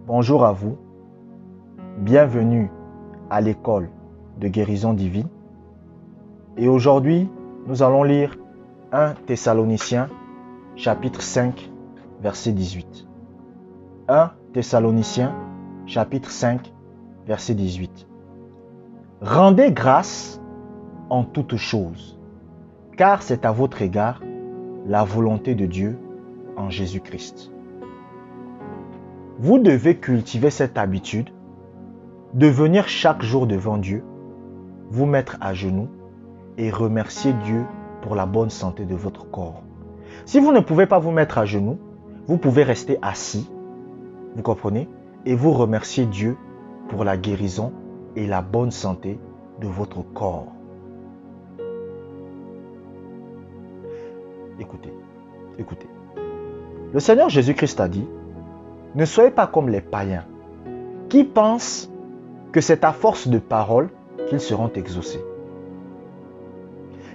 Bonjour à vous, bienvenue à l'école de guérison divine. Et aujourd'hui, nous allons lire 1 Thessaloniciens chapitre 5, verset 18. 1 Thessaloniciens chapitre 5, verset 18. Rendez grâce en toutes choses, car c'est à votre égard la volonté de Dieu en Jésus-Christ. Vous devez cultiver cette habitude de venir chaque jour devant Dieu, vous mettre à genoux et remercier Dieu pour la bonne santé de votre corps. Si vous ne pouvez pas vous mettre à genoux, vous pouvez rester assis, vous comprenez, et vous remercier Dieu pour la guérison et la bonne santé de votre corps. Écoutez. Le Seigneur Jésus-Christ a dit: ne soyez pas comme les païens qui pensent que c'est à force de paroles qu'ils seront exaucés.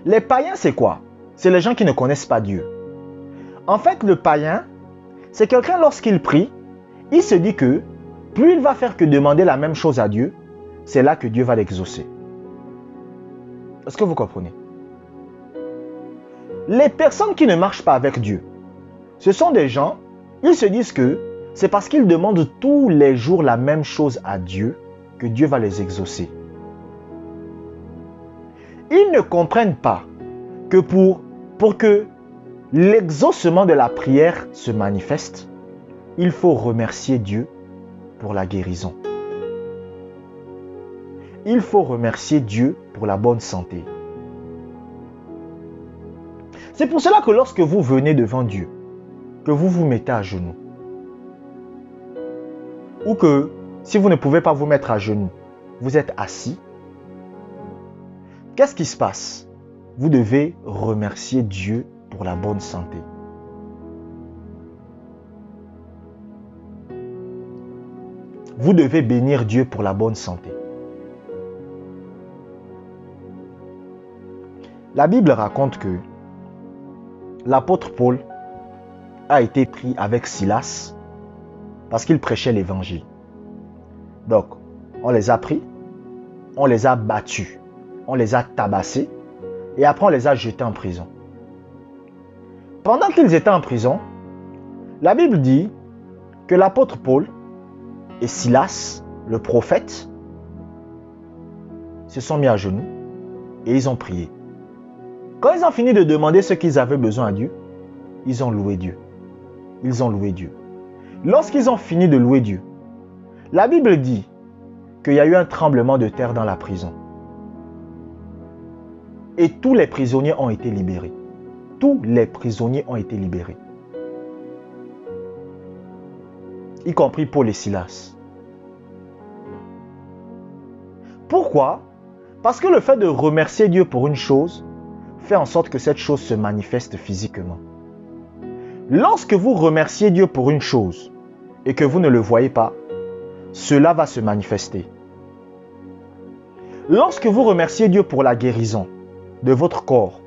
Les païens, c'est quoi? C'est les gens qui ne connaissent pas Dieu. En fait, le païen, c'est quelqu'un lorsqu'il prie, il se dit que plus il va faire que demander la même chose à Dieu, c'est là que Dieu va l'exaucer. Est-ce que vous comprenez? Les personnes qui ne marchent pas avec Dieu, ce sont des gens, ils se disent que c'est parce qu'ils demandent tous les jours la même chose à Dieu que Dieu va les exaucer. Ils ne comprennent pas que pour que l'exaucement de la prière se manifeste, il faut remercier Dieu pour la guérison. Il faut remercier Dieu pour la bonne santé. C'est pour cela que lorsque vous venez devant Dieu, que vous vous mettez à genoux, ou que si vous ne pouvez pas vous mettre à genoux, vous êtes assis, qu'est-ce qui se passe? Vous devez remercier Dieu pour la bonne santé. Vous devez bénir Dieu pour la bonne santé. La Bible raconte que l'apôtre Paul a été pris avec Silas parce qu'il prêchait l'évangile. Donc, on les a pris, on les a battus, on les a tabassés et après on les a jetés en prison. Pendant qu'ils étaient en prison, la Bible dit que l'apôtre Paul et Silas, le prophète, se sont mis à genoux et ils ont prié. Quand ils ont fini de demander ce qu'ils avaient besoin à Dieu, ils ont loué Dieu. Ils ont loué Dieu. Lorsqu'ils ont fini de louer Dieu, la Bible dit qu'il y a eu un tremblement de terre dans la prison. Et tous les prisonniers ont été libérés. Tous les prisonniers ont été libérés. Y compris Paul et Silas. Pourquoi? Parce que le fait de remercier Dieu pour une chose fait en sorte que cette chose se manifeste physiquement. Lorsque vous remerciez Dieu pour une chose et que vous ne le voyez pas, cela va se manifester. Lorsque vous remerciez Dieu pour la guérison de votre corps,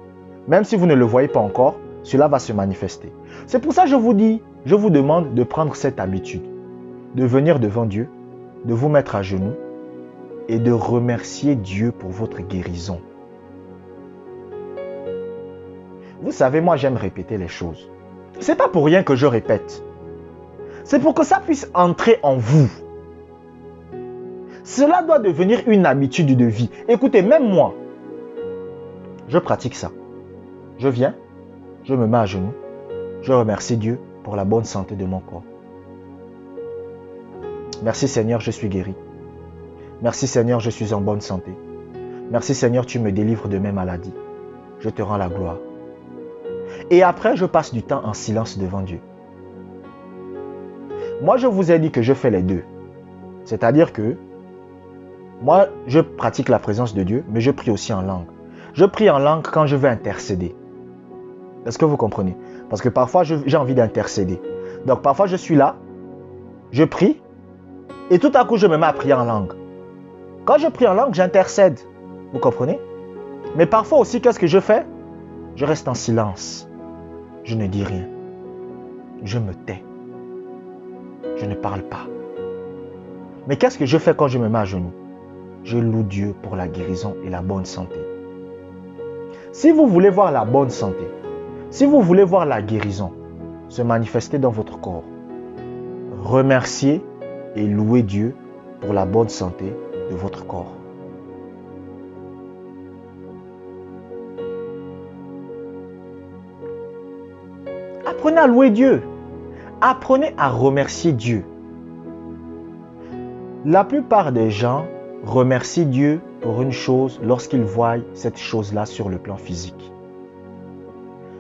même si vous ne le voyez pas encore, cela va se manifester. C'est pour ça que je vous demande de prendre cette habitude, de venir devant Dieu, de vous mettre à genoux et de remercier Dieu pour votre guérison. Vous savez, moi j'aime répéter les choses. C'est pas pour rien que je répète. C'est pour que ça puisse entrer en vous. Cela doit devenir une habitude de vie. Écoutez, même moi, je pratique ça. Je viens, je me mets à genoux, je remercie Dieu pour la bonne santé de mon corps. Merci Seigneur, je suis guéri. Merci Seigneur, je suis en bonne santé. Merci Seigneur, tu me délivres de mes maladies. Je te rends la gloire. Et après, je passe du temps en silence devant Dieu. Moi, je vous ai dit que je fais les deux. C'est-à-dire que moi, je pratique la présence de Dieu, mais je prie aussi en langue. Je prie en langue quand je veux intercéder. Est-ce que vous comprenez? Parce que parfois, j'ai envie d'intercéder. Donc, parfois, je suis là, je prie, et tout à coup, je me mets à prier en langue. Quand je prie en langue, j'intercède. Vous comprenez? Mais parfois aussi, qu'est-ce que je fais? Je reste en silence. Je ne dis rien. Je me tais. Je ne parle pas. Mais qu'est-ce que je fais quand je me mets à genoux? Je loue Dieu pour la guérison et la bonne santé. Si vous voulez voir la bonne santé, si vous voulez voir la guérison se manifester dans votre corps, remerciez et louez Dieu pour la bonne santé de votre corps. Apprenez à louer Dieu. Apprenez à remercier Dieu. La plupart des gens remercient Dieu pour une chose lorsqu'ils voient cette chose-là sur le plan physique.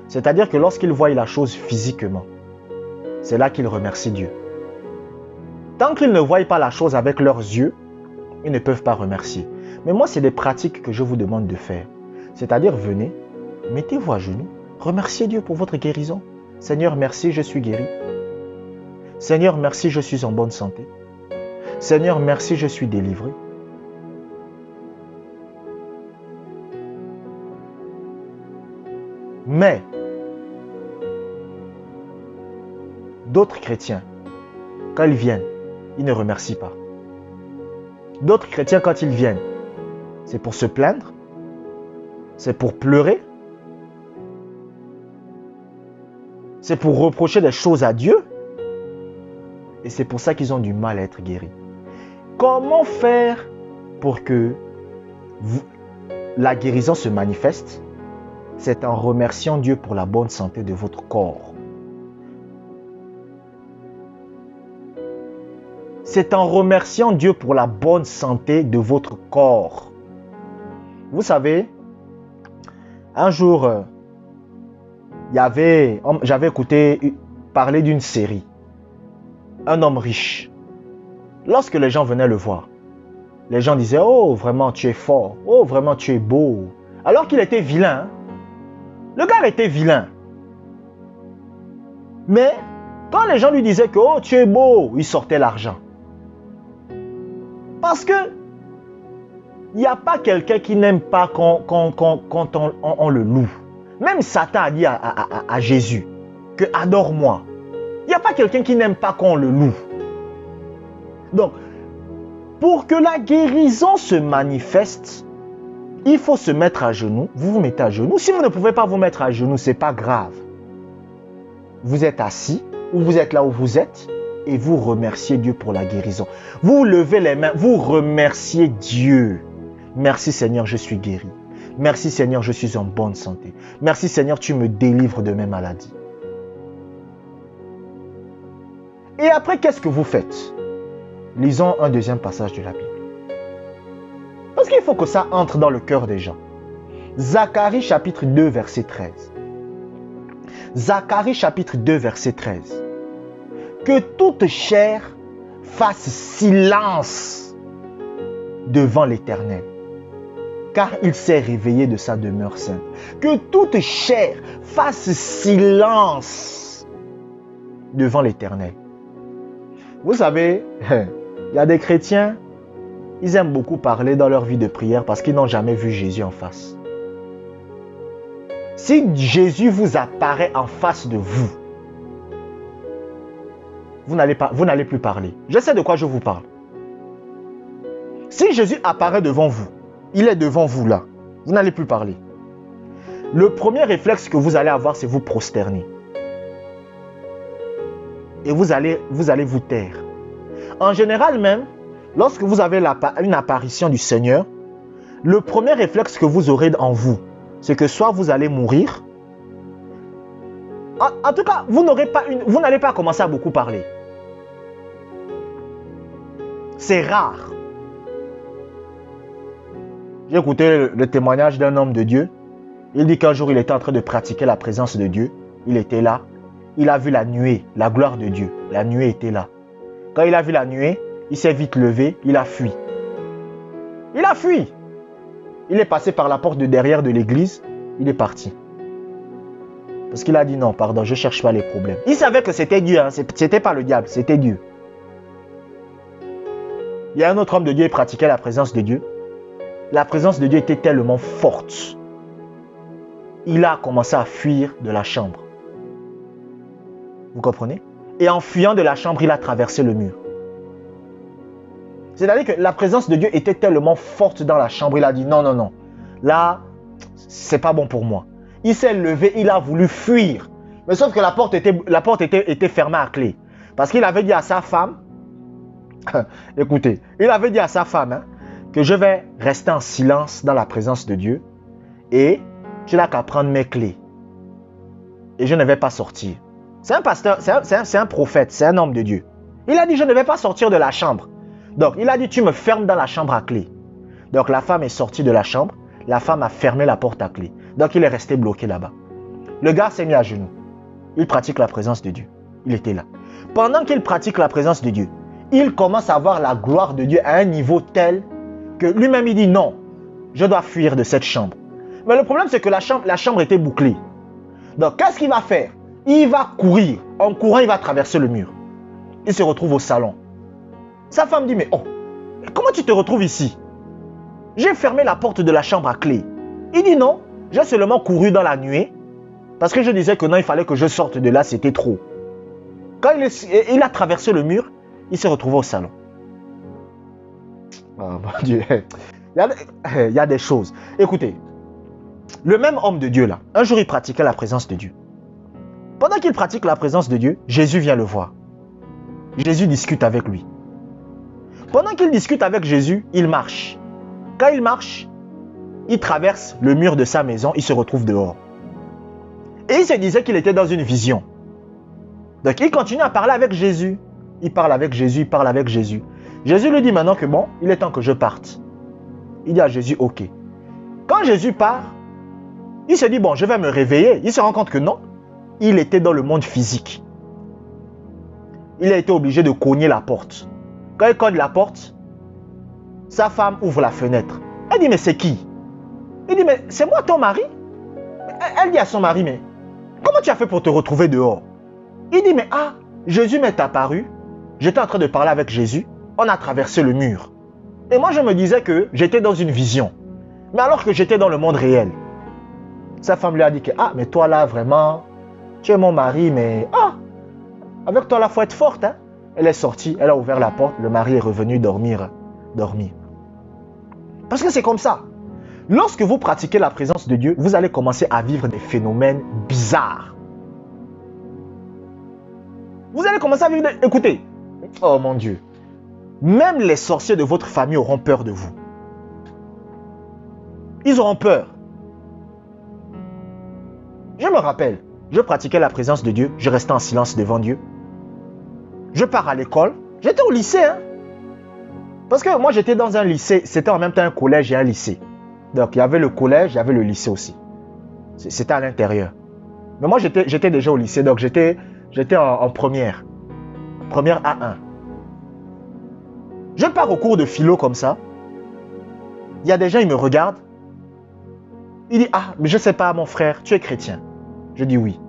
C'est-à-dire que lorsqu'ils voient la chose physiquement, c'est là qu'ils remercient Dieu. Tant qu'ils ne voient pas la chose avec leurs yeux, ils ne peuvent pas remercier. Mais moi, c'est des pratiques que je vous demande de faire. C'est-à-dire, venez, mettez-vous à genoux, remerciez Dieu pour votre guérison. Seigneur, merci, je suis guéri. Seigneur, merci, je suis en bonne santé. Seigneur, merci, je suis délivré. Mais, d'autres chrétiens, quand ils viennent, ils ne remercient pas. D'autres chrétiens, quand ils viennent, c'est pour se plaindre, c'est pour pleurer, c'est pour reprocher des choses à Dieu. Et c'est pour ça qu'ils ont du mal à être guéris. Comment faire pour que la guérison se manifeste? C'est en remerciant Dieu pour la bonne santé de votre corps. C'est en remerciant Dieu pour la bonne santé de votre corps. Vous savez, un jour, j'avais écouté parler d'une série. Un homme riche. Lorsque les gens venaient le voir, les gens disaient « Oh, vraiment, tu es fort. Oh, vraiment, tu es beau. » Alors qu'il était vilain. Hein? Le gars était vilain. Mais quand les gens lui disaient que « Oh, tu es beau », il sortait l'argent. Parce que il n'y a pas quelqu'un qui n'aime pas quand on le loue. Même Satan a dit à Jésus que « Adore-moi ». Il n'y a pas quelqu'un qui n'aime pas qu'on le loue. Donc, pour que la guérison se manifeste, il faut se mettre à genoux. Vous vous mettez à genoux. Si vous ne pouvez pas vous mettre à genoux, ce n'est pas grave. Vous êtes assis ou vous êtes là où vous êtes et vous remerciez Dieu pour la guérison. Vous levez les mains, vous remerciez Dieu. Merci Seigneur, je suis guéri. Merci Seigneur, je suis en bonne santé. Merci Seigneur, tu me délivres de mes maladies. Et après, qu'est-ce que vous faites? Lisons un deuxième passage de la Bible. Parce qu'il faut que ça entre dans le cœur des gens. Zacharie chapitre 2, verset 13. Zacharie chapitre 2, verset 13. Que toute chair fasse silence devant l'Éternel, car il s'est réveillé de sa demeure sainte. Que toute chair fasse silence devant l'Éternel. Vous savez, il y a des chrétiens, ils aiment beaucoup parler dans leur vie de prière parce qu'ils n'ont jamais vu Jésus en face. Si Jésus vous apparaît en face de vous, vous n'allez plus parler. Je sais de quoi je vous parle. Si Jésus apparaît devant vous, il est devant vous là, vous n'allez plus parler. Le premier réflexe que vous allez avoir, c'est vous prosterner. Et vous allez vous taire. En général même, lorsque vous avez une apparition du Seigneur, le premier réflexe que vous aurez en vous, c'est que soit vous allez mourir, en tout cas, vous n'allez pas commencer à beaucoup parler. C'est rare. J'ai écouté le témoignage d'un homme de Dieu. Il dit qu'un jour, il était en train de pratiquer la présence de Dieu. Il était là. Il a vu la nuée, la gloire de Dieu. La nuée était là. Quand il a vu la nuée, il s'est vite levé, il a fui. Il a fui. Il est passé par la porte de derrière de l'église, il est parti. Parce qu'il a dit non, pardon, je ne cherche pas les problèmes. Il savait que c'était Dieu, hein, c'était pas le diable, c'était Dieu. Il y a un autre homme de Dieu qui pratiquait la présence de Dieu. La présence de Dieu était tellement forte. Il a commencé à fuir de la chambre. Vous comprenez? Et en fuyant de la chambre, il a traversé le mur. C'est-à-dire que la présence de Dieu était tellement forte dans la chambre. Il a dit non, non, non. Là, c'est pas bon pour moi. Il s'est levé, il a voulu fuir. Mais sauf que la porte était fermée à clé. Parce qu'il avait dit à sa femme, écoutez, il avait dit à sa femme hein, que je vais rester en silence dans la présence de Dieu et je n'ai qu'à prendre mes clés. Et je ne vais pas sortir. C'est un pasteur, c'est un prophète, c'est un homme de Dieu. Il a dit je ne vais pas sortir de la chambre. Donc il a dit tu me fermes dans la chambre à clé. Donc la femme est sortie de la chambre. La femme a fermé la porte à clé. Donc il est resté bloqué là-bas. Le gars s'est mis à genoux. Il pratique la présence de Dieu. Il était là. Pendant qu'il pratique la présence de Dieu, il commence à voir la gloire de Dieu à un niveau tel que lui-même il dit non, je dois fuir de cette chambre. Mais le problème c'est que la chambre était bouclée. Donc qu'est-ce qu'il va faire? Il va courir. En courant, il va traverser le mur. Il se retrouve au salon. Sa femme dit mais oh, comment tu te retrouves ici? J'ai fermé la porte de la chambre à clé. Il dit non, j'ai seulement couru dans la nuée parce que je disais que non, il fallait que je sorte de là, c'était trop. Quand il a traversé le mur, il s'est retrouvé au salon. Oh mon Dieu, il y a des choses. Écoutez, le même homme de Dieu là, un jour il pratiquait la présence de Dieu. Pendant qu'il pratique la présence de Dieu, Jésus vient le voir. Jésus discute avec lui. Pendant qu'il discute avec Jésus, il marche. Quand il marche, il traverse le mur de sa maison, il se retrouve dehors. Et il se disait qu'il était dans une vision. Donc il continue à parler avec Jésus. Il parle avec Jésus, il parle avec Jésus. Jésus lui dit maintenant que bon, il est temps que je parte. Il dit à Jésus, ok. Quand Jésus part, il se dit bon, je vais me réveiller. Il se rend compte que non, il était dans le monde physique. Il a été obligé de cogner la porte. Quand il cogne la porte, sa femme ouvre la fenêtre. Elle dit mais c'est qui? Il dit mais c'est moi ton mari? Elle dit à son mari mais comment tu as fait pour te retrouver dehors? Il dit mais ah, Jésus m'est apparu. J'étais en train de parler avec Jésus. On a traversé le mur. Et moi je me disais que j'étais dans une vision. Mais alors que j'étais dans le monde réel. Sa femme lui a dit que ah mais toi là vraiment, tu es mon mari mais ah, avec toi là faut être forte hein. Elle est sortie, elle a ouvert la porte, le mari est revenu dormir. Parce que c'est comme ça. Lorsque vous pratiquez la présence de Dieu, vous allez commencer à vivre des phénomènes bizarres. Vous allez commencer à vivre des... Écoutez, oh mon Dieu, même les sorciers de votre famille auront peur de vous. Ils auront peur. Je me rappelle, je pratiquais la présence de Dieu, je restais en silence devant Dieu. Je pars à l'école, j'étais au lycée hein. Parce que moi j'étais dans un lycée, c'était en même temps un collège et un lycée. Donc il y avait le collège, il y avait le lycée aussi. C'était à l'intérieur. Mais moi j'étais déjà au lycée, donc j'étais en première. Première A1. Je pars au cours de philo comme ça. Il y a des gens, ils me regardent. Il dit, ah, mais je ne sais pas mon frère, tu es chrétien? Je dis oui.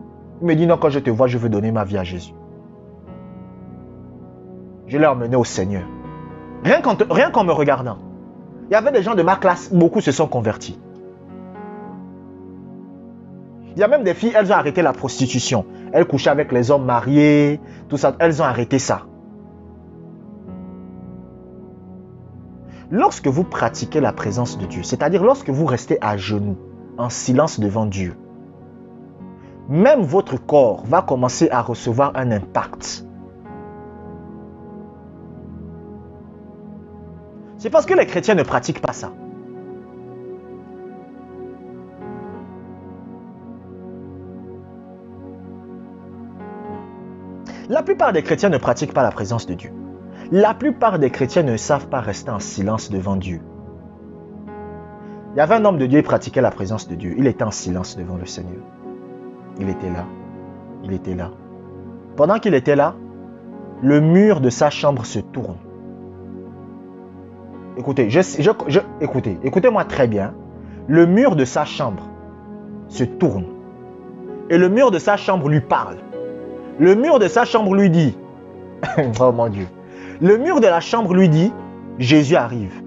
Il me dit, non, quand je te vois, je veux donner ma vie à Jésus. Je l'ai emmené au Seigneur. Rien qu'en me regardant. Il y avait des gens de ma classe, beaucoup se sont convertis. Il y a même des filles, elles ont arrêté la prostitution. Elles couchaient avec les hommes mariés, tout ça. Elles ont arrêté ça. Lorsque vous pratiquez la présence de Dieu, c'est-à-dire lorsque vous restez à genoux, en silence devant Dieu, même votre corps va commencer à recevoir un impact. C'est parce que les chrétiens ne pratiquent pas ça. La plupart des chrétiens ne pratiquent pas la présence de Dieu. La plupart des chrétiens ne savent pas rester en silence devant Dieu. Il y avait un homme de Dieu qui pratiquait la présence de Dieu. Il était en silence devant le Seigneur. Il était là. Il était là. Pendant qu'il était là, le mur de sa chambre se tourne. Écoutez, écoutez-moi très bien. Le mur de sa chambre se tourne. Et le mur de sa chambre lui parle. Le mur de sa chambre lui dit, oh mon Dieu. Le mur de la chambre lui dit, Jésus arrive.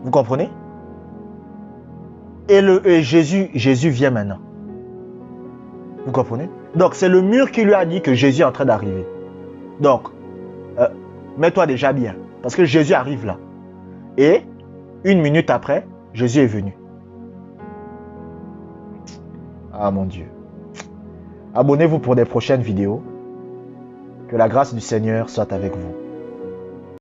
Vous comprenez? Et Jésus vient maintenant. Vous comprenez? Donc c'est le mur qui lui a dit que Jésus est en train d'arriver. Donc, mets-toi déjà bien. Parce que Jésus arrive là. Et 1 minute après, Jésus est venu. Ah mon Dieu. Abonnez-vous pour des prochaines vidéos. Que la grâce du Seigneur soit avec vous.